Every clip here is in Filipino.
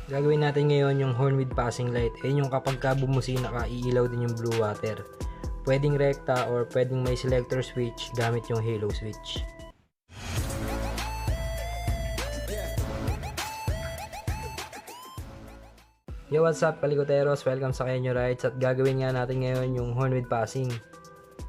Gagawin natin ngayon yung horn with passing light. Ayun yung kapag ka bumusina ka, iilaw din yung blue water. Pwedeng rekta or pwedeng may selector switch gamit yung halo switch. Yo, what's up Kalikoteros? Welcome sa Kenyo Rides at gagawin nga natin ngayon yung horn with passing.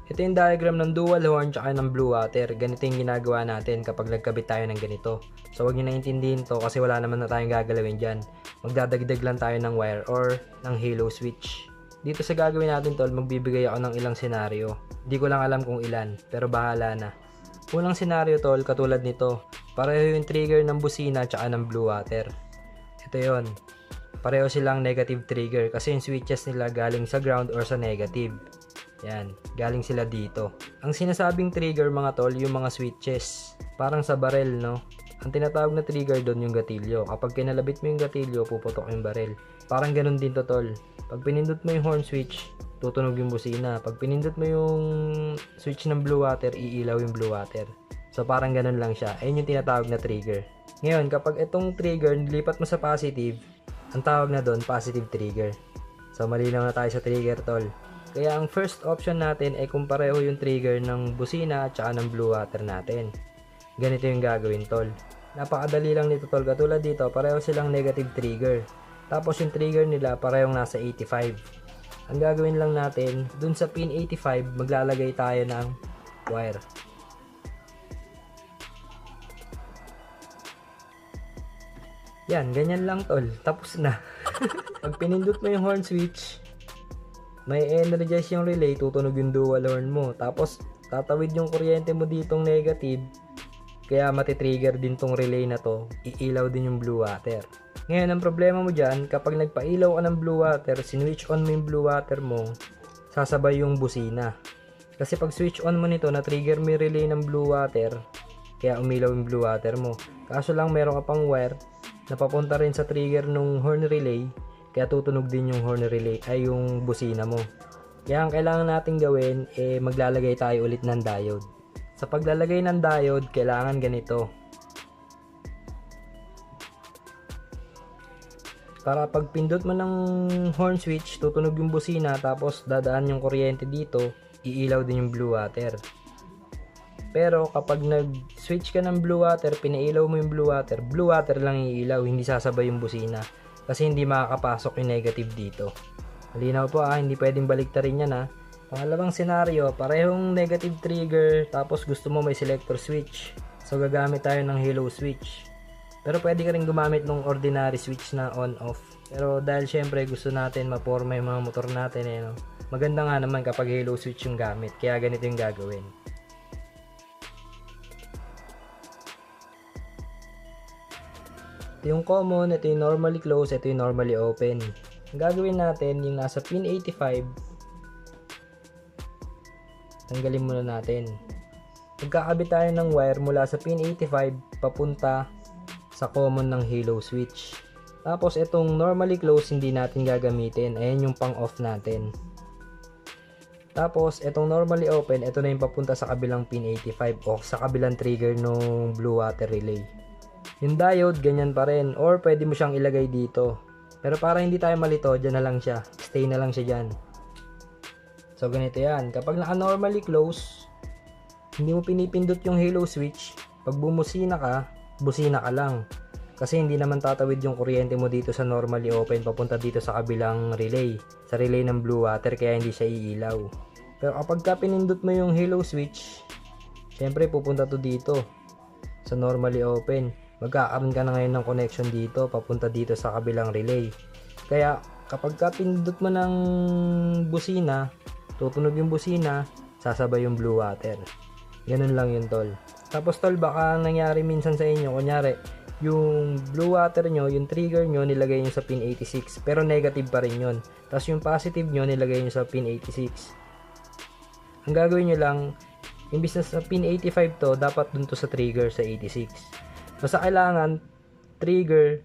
Ito yung diagram ng dual horn tsaka ng blue water. Ganito yung ginagawa natin kapag nagkabit tayo ng ganito. So huwag nyo naintindihin to kasi wala naman na tayong gagalawin dyan. Magdadagdag lang tayo ng wire or ng halo switch. Dito sa gagawin natin tol, magbibigay ako ng ilang senaryo. Hindi ko lang alam kung ilan, pero bahala na. Unang senaryo tol, katulad nito. Pareho yung trigger ng busina tsaka ng blue water. Ito yon. Pareho silang negative trigger kasi yung switches nila galing sa ground or sa negative. Yan, galing sila dito. Ang sinasabing trigger mga tol, yung mga switches. Parang sa barel, no? Ang tinatawag na trigger doon yung gatilyo. Kapag kinalabit mo yung gatilyo, puputok yung barel. Parang ganun din to tol. Pag pinindot mo yung horn switch, tutunog yung busina. Pag pinindot mo yung switch ng blue water, iilaw yung blue water. So parang ganun lang siya. Ayun yung tinatawag na trigger. Ngayon, kapag itong trigger nilipat mo sa positive, ang tawag na doon, positive trigger. So malinaw na tayo sa trigger tol. Kaya ang first option natin ay kung pareho yung trigger ng busina at saka ng blue water natin. Ganito yung gagawin tol. Napakadali lang nito tol. Katulad dito, pareho silang negative trigger. Tapos yung trigger nila parehong nasa 85. Ang gagawin lang natin, dun sa pin 85, maglalagay tayo ng wire. Yan, ganyan lang tol. Tapos na. Pag pinindot mo yung horn switch, may energize yung relay, tutunog yung dual horn mo. Tapos, tatawid yung kuryente mo ditong negative. Kaya matitrigger din tong relay na to. Iilaw din yung blue water. Ngayon, ang problema mo dyan, kapag nagpailaw ka ng blue water, sinwitch on mo yung blue water mo, sasabay yung busina. Kasi pag switch on mo nito, na-trigger mo yung relay ng blue water, kaya umilaw yung blue water mo. Kaso lang, meron ka pang wire na papunta rin sa trigger ng horn relay, kaya tutunog din yung horn relay ay yung busina mo. Kaya ang kailangan natin gawin maglalagay tayo ulit ng diode. Sa paglalagay ng diode, kailangan ganito. Para pag pindot mo ng horn switch, tutunog yung busina tapos dadaan yung kuryente dito, iilaw din yung blue water. Pero kapag nag-switch ka ng blue water, pinailaw mo yung blue water lang iilaw, hindi sasabay yung busina. Kasi hindi makakapasok yung negative dito. Malinaw po hindi pwedeng baliktarin yan ha. Pangalawang senaryo, parehong negative trigger tapos gusto mo may selector switch. So gagamit tayo ng halo switch. Pero pwede ka rin gumamit ng ordinary switch na on-off. Pero dahil syempre gusto natin maporma yung mga motor natin no? Maganda nga naman kapag halo switch yung gamit. Kaya ganito yung gagawin. Ito yung common, ito yung normally close, ito yung normally open. Ang gagawin natin, yung nasa pin 85, tanggalin muna natin. Magkakabit tayo ng wire mula sa pin 85 papunta sa common ng halo switch. Tapos itong normally close hindi natin gagamitin. Ayan yung pang off natin. Tapos itong normally open, ito na yung papunta sa kabilang pin 85 o sa kabilang trigger ng blue water relay. Yung diode, ganyan pa rin. Or pwede mo siyang ilagay dito. Pero para hindi tayo malito, dyan na lang siya. Stay na lang siya dyan. So ganito yan. Kapag naka-normally close, hindi mo pinipindot yung halo switch. Pag bumusina ka, busina ka lang. Kasi hindi naman tatawid yung kuryente mo dito sa normally open papunta dito sa kabilang relay. Sa relay ng blue water, kaya hindi siya iilaw. Pero kapag ka pinindot mo yung halo switch, syempre pupunta to dito. Sa normally open. Magkakaroon ka na ngayon ng connection dito papunta dito sa kabilang relay. Kaya kapag pinindot mo ng busina, tutunog yung busina, sasabay yung blue water. Ganun lang yun tol. Tapos tol, baka nangyari minsan sa inyo, kunyari yung blue water nyo, yung trigger nyo nilagay nyo sa pin 86 pero negative pa rin yun. Tapos yung positive nyo nilagay nyo sa pin 86. Ang gagawin nyo lang, imbis na sa pin 85 to, dapat dun to sa trigger sa 86. Basta kailangan trigger.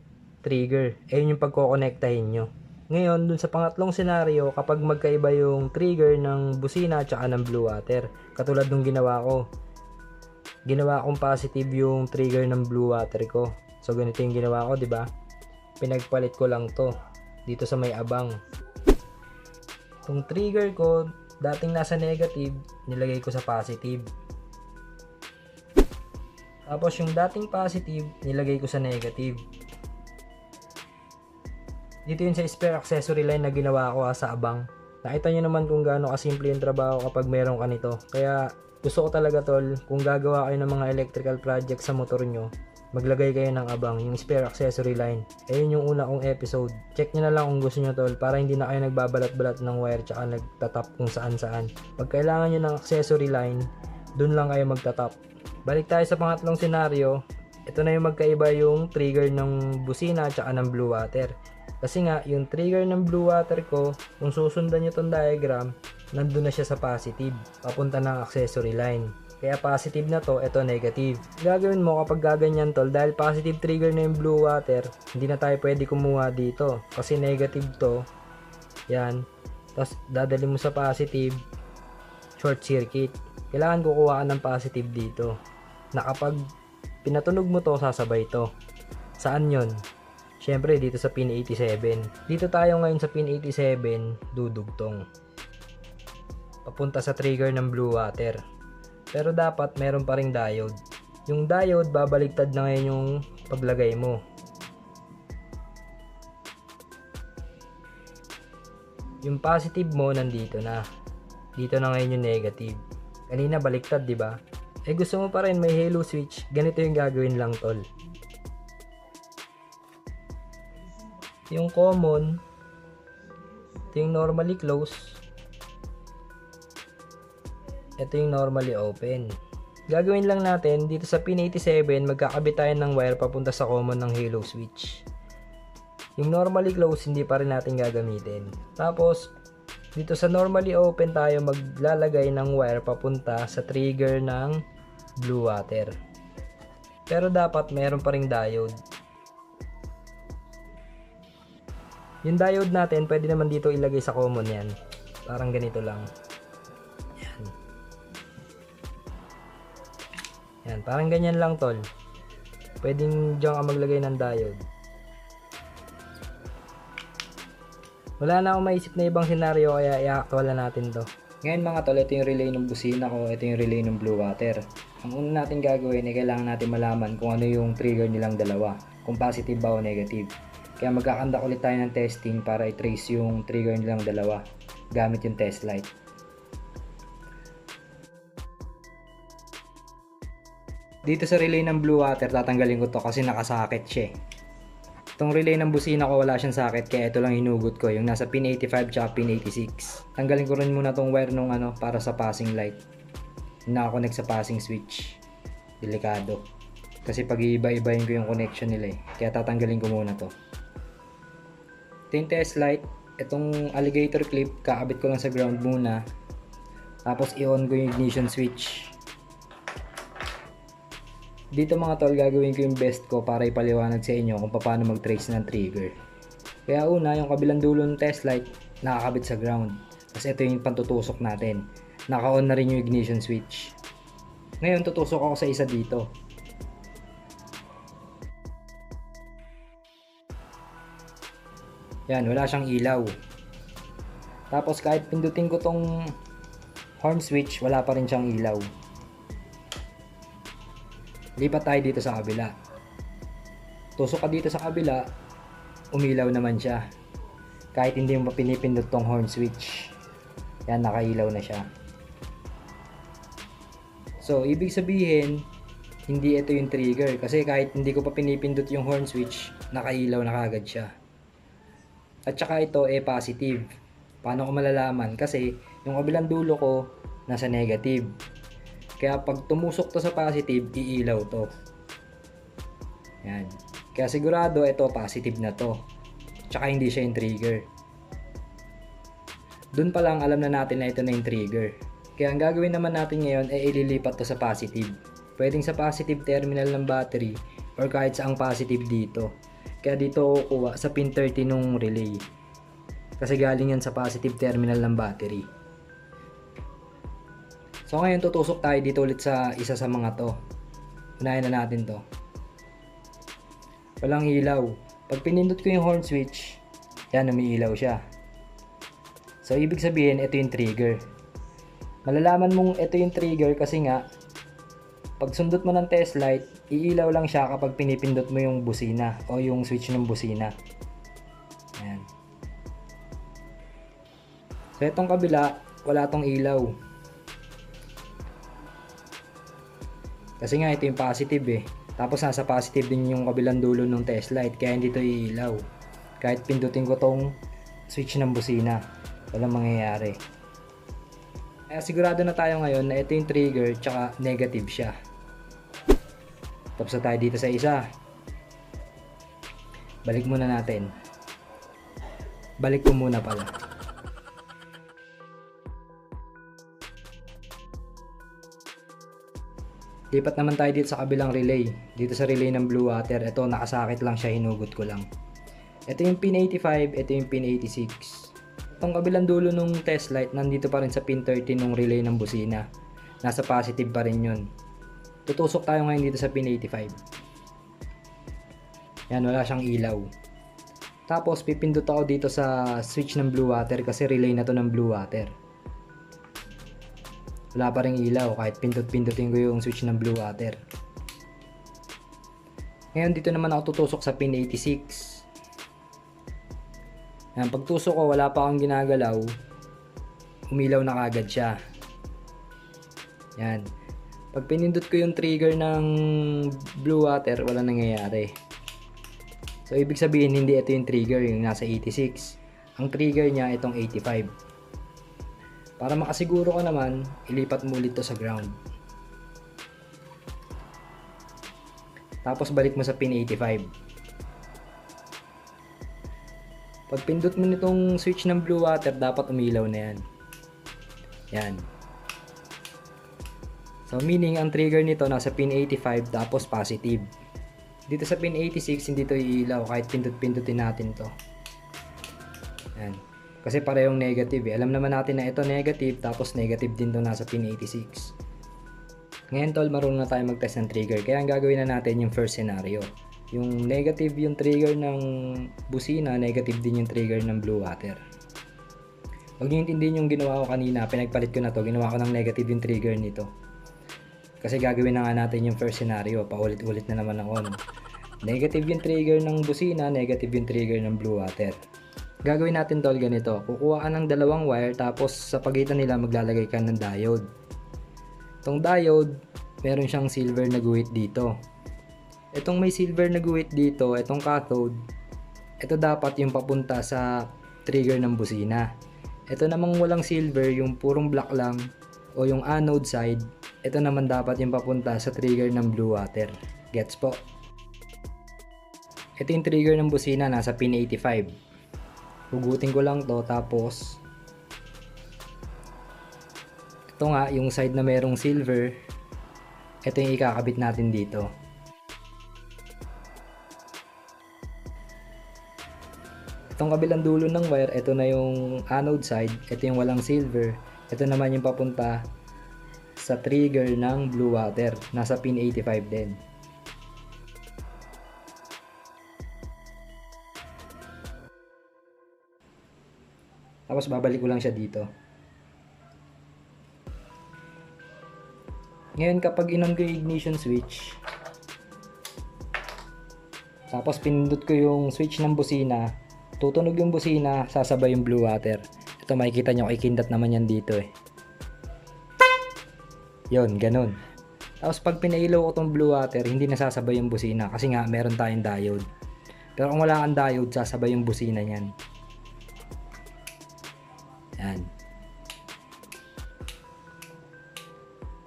Ayun yung pagkokonektahin nyo. Ngayon, dun sa pangatlong senaryo, kapag magkaiba yung trigger ng busina at saka ng blue water, katulad nung ginawa kong positive yung trigger ng blue water ko. So ganito yung ginawa ko, 'di ba? pinagpalit ko lang to dito sa may abang. Itong trigger ko, dating nasa negative, nilagay ko sa positive. Tapos yung dating positive, nilagay ko sa negative. Dito yun sa spare accessory line na ginawa ko sa abang. Nakita nyo naman kung gaano kasimple yung trabaho kapag meron ka nito. Kaya gusto ko talaga tol, kung gagawa kayo ng mga electrical project sa motor nyo, maglagay kayo ng abang, yung spare accessory line. Ayun yung una kong episode. Check nyo na lang kung gusto nyo tol, para hindi na kayo nagbabalat-balat ng wire tsaka nagtatap kung saan-saan. Pag kailangan nyo ng accessory line, dun lang kayo magtatap. Balik tayo sa pangatlong senaryo. Ito na yung magkaiba yung trigger ng busina tsaka ng blue water. Kasi nga, yung trigger ng blue water ko, kung susundan nyo tong diagram, nandun na siya sa positive, papunta ng accessory line. Kaya positive na to, ito negative. Gagawin mo kapag gaganyan tol, dahil positive trigger na yung blue water, hindi na tayo pwede kumuha dito. Kasi negative to, yan. Tapos dadali mo sa positive, short circuit. Kailangan kukuha ka ng positive dito. Na kapag pinatunog mo to, sasabay to. Saan yon? Syempre dito sa pin 87. Dito tayo ngayon sa pin 87, dudugtong. Papunta sa trigger ng blue water. Pero dapat meron pa ring diode. Yung diode, babaliktad na ngayon yung paglagay mo. Yung positive mo nandito na. Dito na ngayon yung negative. Kanina baliktad, di ba? Eh gusto mo pa rin may halo switch. Ganito yung gagawin lang tol. Yung common, ito yung normally close. Ito yung normally open. Gagawin lang natin, dito sa pin 87, magkakabit tayo ng wire papunta sa common ng halo switch. Yung normally close, hindi pa rin natin gagamitin. Tapos, dito sa normally open tayo maglalagay ng wire papunta sa trigger ng blue water. Pero dapat meron pa ring diode. Yung diode natin, pwede naman dito ilagay sa common yan. Parang ganito lang. Yan, parang ganyan lang tol. Pwedeng diyan ka maglagay ng diode. Wala na akong maisip na ibang senaryo kaya i-actual na natin to. Ngayon mga tol, ito yung relay ng busina ko, ito yung relay ng blue water. Ang una natin gagawin ay kailangan natin malaman kung ano yung trigger nilang dalawa, kung positive ba o negative. Kaya magkakandak ulit tayo ng testing para i-trace yung trigger nilang dalawa gamit yung test light. Dito sa relay ng blue water, tatanggalin ko to kasi nakasakit siya. Itong relay ng busina ko wala siyang socket, kaya ito lang hinugot ko, yung nasa pin 85 tsaka pin 86. Tanggalin ko rin muna tong wire nung para sa passing light. Nakakonect sa passing switch. Delikado. Kasi pag iiba-ibahin ko yung connection nila kaya tatanggalin ko muna to. Ito yung test light. Itong alligator clip, kakabit ko lang sa ground muna. Tapos i-on ko yung ignition switch. Dito mga tol, gagawin ko yung best ko para ipaliwanag sa inyo kung paano mag-trace ng trigger. Kaya una, yung kabilang dulo ng test light, nakakabit sa ground. Tapos ito yung pantutusok natin. Naka-on na rin yung ignition switch. Ngayon, tutusok ako sa isa dito. Yan, wala siyang ilaw. Tapos kahit pindutin ko tong horn switch, wala pa rin siyang ilaw. Lipat tayo dito sa kabila. Tusok ka dito sa kabila, umilaw naman siya. Kahit hindi mo pinipindot tong horn switch. Yan, nakailaw na siya. So, ibig sabihin, hindi ito yung trigger. Kasi kahit hindi ko pa pinipindot yung horn switch, nakailaw na kagad siya. At saka ito positive. Paano ko malalaman? Kasi yung kabilang dulo ko, nasa negative. Kaya pag tumusok to sa positive, iilaw to. Yan. Kaya sigurado ito positive na to. Tsaka hindi siya yung trigger. Doon pa lang alam na natin na ito na yung trigger. Kaya ang gagawin naman natin ngayon ay ililipat to sa positive. Pwedeng sa positive terminal ng battery or kahit saang positive dito. Kaya dito kukuha sa pin 30 nung relay. Kasi galing yan sa positive terminal ng battery. So ngayon tutusok tayo dito ulit sa isa sa mga to. Unahin na natin to. Walang ilaw. Pag pinindot ko yung horn switch, yan, umiilaw siya. So, ibig sabihin, ito yung trigger. Malalaman mong ito yung trigger kasi nga, pag sundot mo ng test light, iilaw lang siya kapag pinipindot mo yung busina o yung switch ng busina. Ayan. So, itong kabila, wala tong ilaw. Kasi nga, ito yung positive eh. Tapos, nasa positive din yung kabilang dulo ng test light, kaya hindi ito iilaw. Kahit pindutin ko tong switch ng busina, walang mangyayari. Kaya sigurado na tayo ngayon na ito yung trigger tsaka negative siya. Tapos na tayo dito sa isa. Balik muna natin. Balik ko muna pala. Lipat naman tayo dito sa kabilang relay. Dito sa relay ng blue water, ito nakasakit lang siya, hinugot ko lang. Ito yung pin 85, ito yung pin 86. Itong kabilang dulo nung test light, nandito pa rin sa pin 30 nung relay ng busina. Nasa positive pa rin yun. Tutusok tayo ngayon dito sa pin 85. Yan, wala siyang ilaw. Tapos, pipindot ako dito sa switch ng blue water kasi relay na to ng blue water. Wala pa rin ilaw kahit pindot-pindutin ko yung switch ng blue water. Ngayon, dito naman ako tutusok sa pin 86. Yan, pagtusok ko, wala pa akong ginagalaw, umilaw na kagad siya. Yan. Pag pinindot ko yung trigger ng blue water, wala nangyayari. So, ibig sabihin, hindi ito yung trigger, yung nasa 86. Ang trigger niya, itong 85. Para makasiguro ka naman, ilipat mo ulit to sa ground. Tapos, balik mo sa pin 85. Pag pindot mo nitong switch ng blue water, dapat umilaw na yan. Yan. So, meaning, ang trigger nito nasa pin 85 tapos positive. Dito sa pin 86, hindi to iilaw kahit pindot-pindutin natin to. Yan. Kasi parehong negative eh. Alam naman natin na ito negative tapos negative din to nasa pin 86. Ngayon tol, marunong na tayo mag-test ng trigger. Kaya ang gagawin na natin yung first scenario. Yung negative yung trigger ng busina, negative din yung trigger ng blue water. Huwag nyo intindihin yung ginawa ko kanina, pinagpalit ko na to, ginawa ko ng negative yung trigger nito. Kasi gagawin na nga natin yung first scenario, paulit-ulit na naman ako. No? Negative yung trigger ng busina, negative yung trigger ng blue water. Gagawin natin tol ganito, kukuha ka ng dalawang wire tapos sa pagitan nila maglalagay ka ng diode. Itong diode, meron siyang silver na guhit dito. Itong may silver na guhit dito, itong cathode, ito dapat yung papunta sa trigger ng busina. Ito namang walang silver, yung purong black lang, o yung anode side, ito naman dapat yung papunta sa trigger ng blue water. Gets po? Ito yung trigger ng busina, nasa pin 85. Hugutin ko lang to, tapos ito nga, yung side na merong silver, ito yung ikakabit natin dito. Itong kabilang dulo ng wire, ito na yung anode side, ito yung walang silver, ito naman yung papunta sa trigger ng blue water, nasa pin 85 din. Tapos babalik ko lang siya dito. Ngayon kapag in-on ko yung ignition switch, tapos pinindot ko yung switch ng busina, tutunog yung busina, sasabay yung blue water. Ito makikita nyo, ikindat naman yan dito eh. Yun, ganun. Tapos pag pinailaw ko tong blue water, hindi nasasabay yung busina kasi nga meron tayong diode. Pero kung wala kang diode, sasabay yung busina niyan. Yan.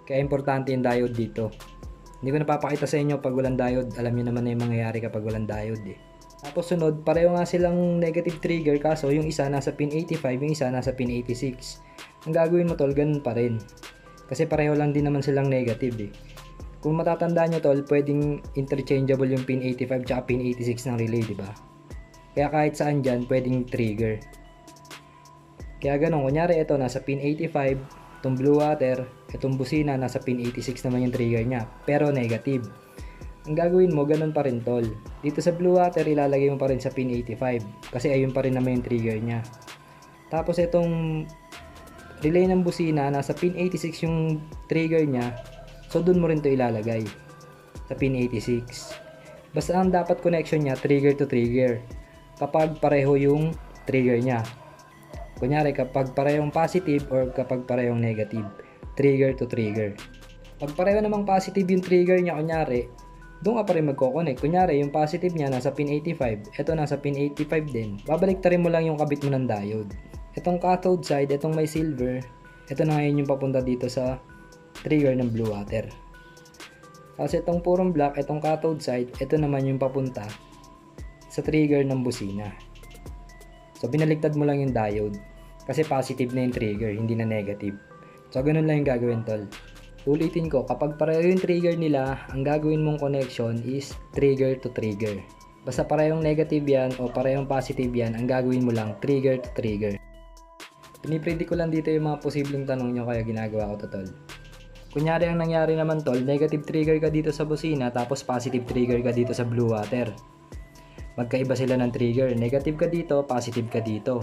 Kaya importante yung diode dito. Hindi ko napapakita sa inyo pag walang diode. Alam niyo naman na yung mangyayari kapag walang diode eh. Tapos sunod, pareho nga silang negative trigger kaso yung isa nasa pin 85, yung isa nasa pin 86. Ang gagawin mo tol, ganun pa rin. Kasi pareho lang din naman silang negative eh. Kung matatandaan nyo tol, pwedeng interchangeable yung pin 85 tsaka pin 86 ng relay, di ba? Kaya kahit saan dyan, pwedeng trigger. Kaya ganun, kunyari ito nasa pin 85, itong blue water, itong busina nasa pin 86 naman yung trigger niya, pero negative. Ang gagawin mo, ganun pa rin tol. Dito sa blue water, ilalagay mo pa rin sa pin 85. Kasi ayun pa rin naman yung trigger niya. Tapos itong relay ng busina, nasa pin 86 yung trigger niya. So dun mo rin to ilalagay. Sa pin 86. Basta ang dapat connection niya, trigger to trigger. Kapag pareho yung trigger niya. Kunyari, kapag parehong positive or kapag parehong negative. Trigger to trigger. Pag pareho namang positive yung trigger niya, kunyari, doon ka pa rin magkoconnect. Kunyari, yung positive niya nasa pin 85. Ito nasa pin 85 din. Babaliktarin mo lang yung kabit mo ng diode. Itong cathode side, itong may silver. Ito na ngayon yung papunta dito sa trigger ng blue water. Kasi itong purong black, itong cathode side, ito naman yung papunta sa trigger ng busina. So, binaliktad mo lang yung diode. Kasi positive na yung trigger, hindi na negative. So, ganun lang yung gagawin tol. Ulitin ko, kapag pareho yung trigger nila, ang gagawin mong connection is trigger to trigger. Basta parehong negative yan o parehong positive yan, ang gagawin mo lang trigger to trigger. Pinipredict ko lang dito yung mga posibleng tanong nyo kaya ginagawa ko to tol. Kunyari ang nangyari naman tol, negative trigger ka dito sa busina tapos positive trigger ka dito sa blue water. Magkaiba sila ng trigger, negative ka dito, positive ka dito.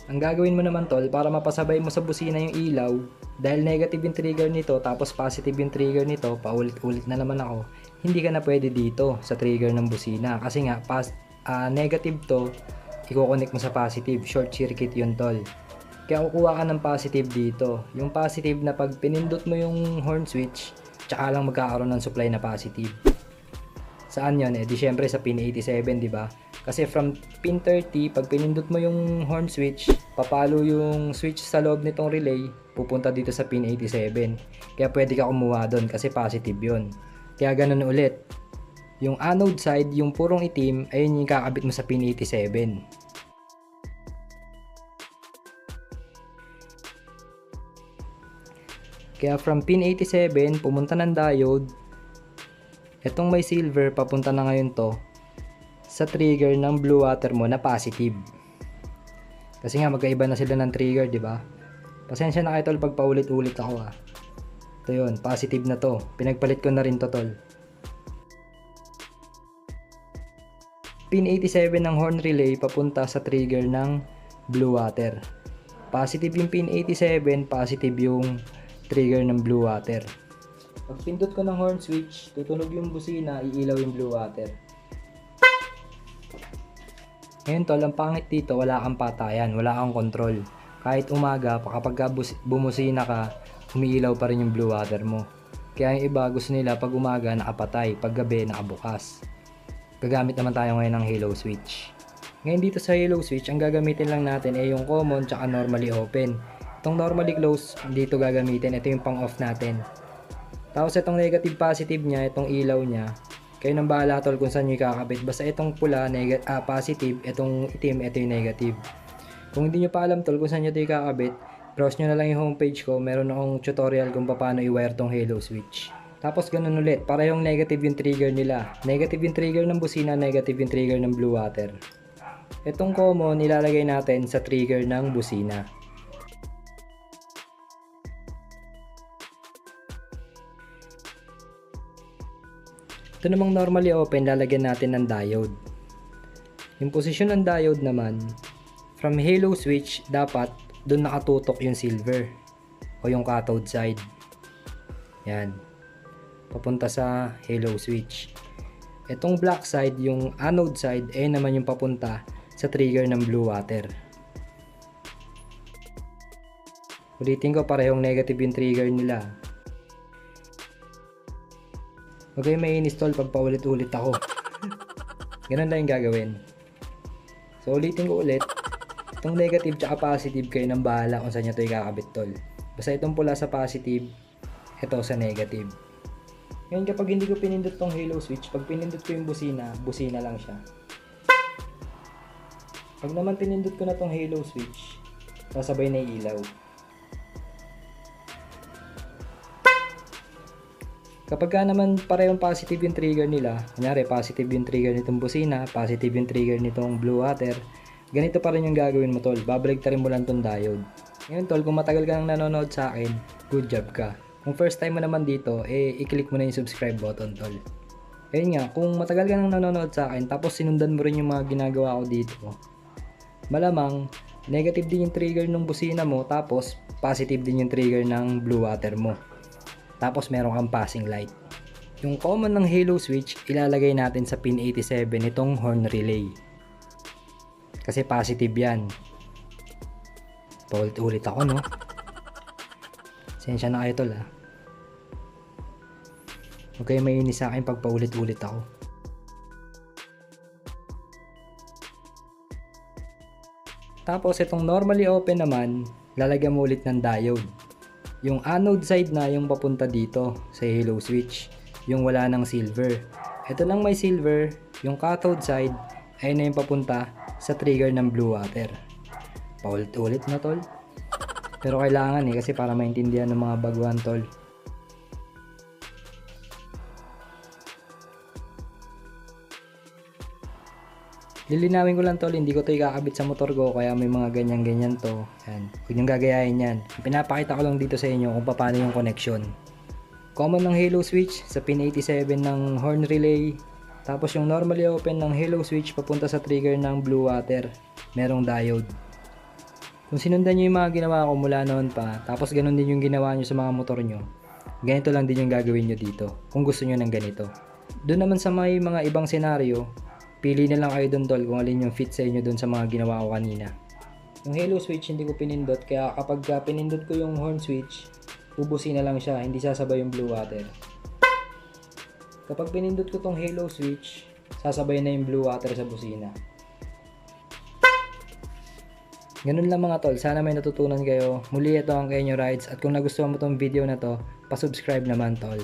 Ang gagawin mo naman tol, para mapasabay mo sa busina yung ilaw, dahil negative yung trigger nito tapos positive yung trigger nito, paulit-ulit na naman ako, hindi ka na pwede dito sa trigger ng busina. Kasi nga, negative to, i-connect mo sa positive, short circuit yun tol. Kaya kukuha ka ng positive dito. Yung positive na pag pinindot mo yung horn switch, tsaka lang magkakaroon ng supply na positive. Saan yun? Di syempre sa pin 87, di ba? Kasi from pin 30, pag pinindot mo yung horn switch, papalo yung switch sa loob nitong relay, pupunta dito sa pin 87. Kaya pwede ka kumuha doon kasi positive yun. Kaya ganun ulit. Yung anode side, yung purong itim, ayun yung kakabit mo sa pin 87. Kaya from pin 87, pumunta ng diode. Itong may silver, papunta na ngayon to sa trigger ng blue water mo na positive. Kasi nga magkaiba na sila ng trigger, di ba? Pasensya na kayo tol pag paulit-ulit ako ah. Ito yun, positive na to. Pinagpalit ko na rin to tol. Pin 87 ng horn relay papunta sa trigger ng blue water. Positive yung pin 87, positive yung trigger ng blue water. Pag pindot ko ng horn switch, tutunog yung busina, iilaw yung blue water. Ngayon tol, ang pangit dito, wala kang patayan, wala kang control. Kahit umaga, kapag bumusina ka, umiilaw pa rin yung blue water mo. Kaya yung iba gusto nila pag umaga nakapatay, pag gabi nakabukas. Gagamit naman tayo ngayon ng halo switch. Ngayon dito sa halo switch, ang gagamitin lang natin ay yung common tsaka normally open. Itong normally close, dito gagamitin, ito yung pang off natin. Tapos itong negative positive niya, itong ilaw niya, kayo nang bahala tol kung saan nyo ikakabit. Basta itong pula, positive, itong itim, ito yung negative. Kung hindi nyo pa alam tol kung saan nyo ito ikakabit, browse nyo na lang yung homepage ko, meron akong tutorial kung paano i-wire tong halo switch. Tapos ganun ulit, parehong negative yung trigger nila. Negative yung trigger ng busina, negative yung trigger ng blue water. Itong common, ilalagay natin sa trigger ng busina. Ito namang normally open, lalagyan natin ng diode. Yung posisyon ng diode naman, from halo switch, dapat doon nakatutok yung silver o yung cathode side. Yan. Papunta sa halo switch. Itong black side, yung anode side, naman yung papunta sa trigger ng blue water. Ulitin ko, parehong negative yung trigger nila. Huwag kayong mai-install pag paulit-ulit ako. Ganun lang yung gagawin. So ulitin ko ulit. Itong negative tsaka positive, kayo nang bahala kung saan nyo ito ikakabit tol. Basta itong pula sa positive, ito sa negative. Ngayon kapag hindi ko pinindot tong halo switch, pag pinindot ko yung busina, busina lang siya. Pag naman pinindot ko na tong halo switch, sasabay na ilaw. Kapag ka naman parehong positive yung trigger nila, kunyari positive yung trigger nitong busina, positive yung trigger nitong blue water, ganito pa rin yung gagawin mo tol, babaligtarin mo lang tong diode. Ngayon tol, kung matagal ka nang nanonood sa akin, good job ka. Kung first time mo naman dito, i-click mo na yung subscribe button tol. Ayun nga, kung matagal ka nang nanonood sa akin tapos sinundan mo rin yung mga ginagawa ko dito, malamang negative din yung trigger ng busina mo tapos positive din yung trigger ng blue water mo. Tapos meron kang passing light. Yung common ng halo switch, ilalagay natin sa pin 87 itong horn relay. Kasi positive yan. Paulit-ulit ako, no? Sensya na kayo tol, ha? Huwag kayo mainis sa akin pag paulit-ulit ako. Tapos itong normally open naman, lalagyan mo ulit ng diode. Yung anode side na yung papunta dito sa halo switch, yung wala ng silver. Ito lang may silver, yung cathode side ay na yung papunta sa trigger ng blue water. Paulit-ulit na tol. Pero kailangan kasi para maintindihan ng mga baguhan tol. Lilinawin ko lang tol, hindi ko to ikakabit sa motor ko kaya may mga ganyan-ganyan to. Yan. Huwag niyong gagayahin yan. Pinapakita ko lang dito sa inyo kung paano yung connection. Common ng halo switch sa pin 87 ng horn relay. Tapos yung normally open ng halo switch papunta sa trigger ng blue water. Merong diode. Kung sinundan nyo yung mga ginawa ko mula noon pa, tapos ganun din yung ginawa nyo sa mga motor nyo, ganito lang din yung gagawin nyo dito kung gusto nyo ng ganito. Doon naman sa may mga ibang senaryo, pili na lang kayo doon tol kung alin yung fit sa inyo doon sa mga ginawa ko kanina. Yung halo switch hindi ko pinindot kaya kapag pinindot ko yung horn switch, ubusin na lang siya, hindi sasabay yung blue water. Kapag pinindot ko tong halo switch, sasabay na yung blue water sa busina. Ganun lang mga tol, sana may natutunan kayo. Muli ito ang Kenyo Rides at kung nagustuhan mo tong video na to, pa-subscribe naman tol.